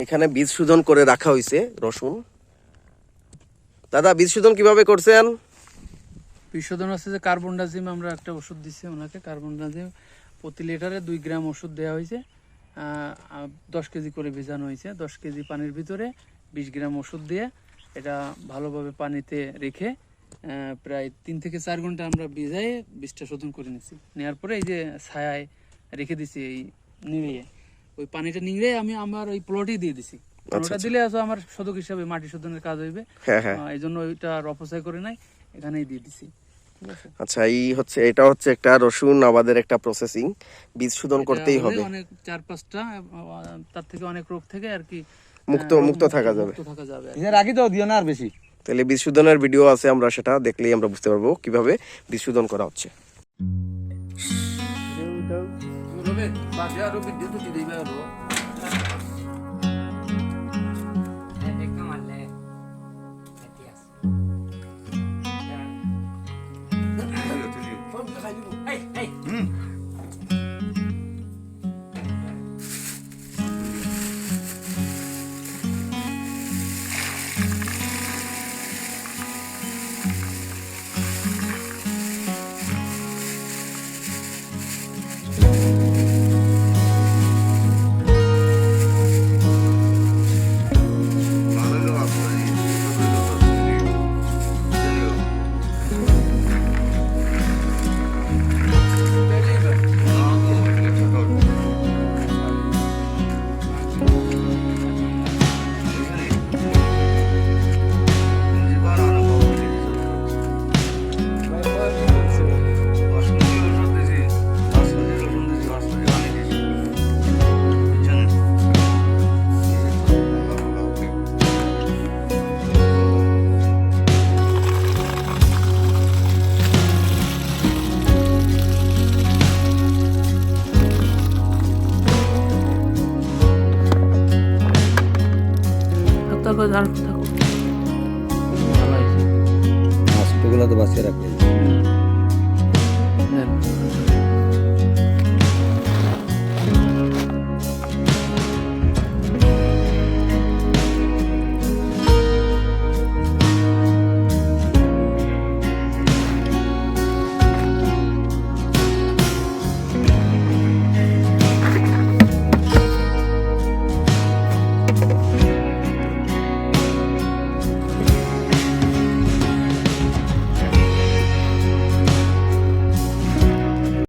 এখানে বীজ শোধন করে রাখা হয়েছে রসুন। দাদা বীজ শোধন কিভাবে করছেন? বীজ শোধন হচ্ছে যে কার্বনডাজিম, আমরা একটা ওষুধ দিচ্ছি ওনাকে। কার্বনডাজিম প্রতি লিটারে 2 গ্রাম ওষুধ দেওয়া হয়েছে। 10 কেজি করে ভেজানো হয়েছে। 10 কেজি পানির ভিতরে 20 গ্রাম ওষুধ দিয়ে এটা ভালোভাবে পানিতে রেখে প্রায় 3 থেকে 4 ঘন্টা আমরা ভিজাই বীজটা শোধন করে নিচ্ছি। নেওয়ার পরে এই যে ছায়ায় রেখে দিছি, এই নিংড়িয়ে ওই পানিটা নিংড়ে আমি আমার ওই প্লটেই দিয়ে দিছি। ওটা দিলে আসলে আমার শোধক হিসাবে মাটি শোধনের কাজ হইবে। এই জন্য ওইটা আর অপচয় করে নাই, এখানেই দিয়ে দিছি। আচ্ছা, এটা হচ্ছে একটা রসুন আবাদের একটা প্রসেসিং। বীজ শোধন করতেই হবে। অনেক 4-5টা তার থেকে অনেক রোগ থেকে আর কি মুক্ত থাকা যাবে। এর আগে তো দিও না আর বেশি। তাহলে বীজ শোধনের ভিডিও আছে, আমরা সেটা দেখলেই আমরা বুঝতে পারবো কিভাবে বীজ শোধন করা হচ্ছে। ছোটগুলো তো বাঁচিয়ে রাখবে।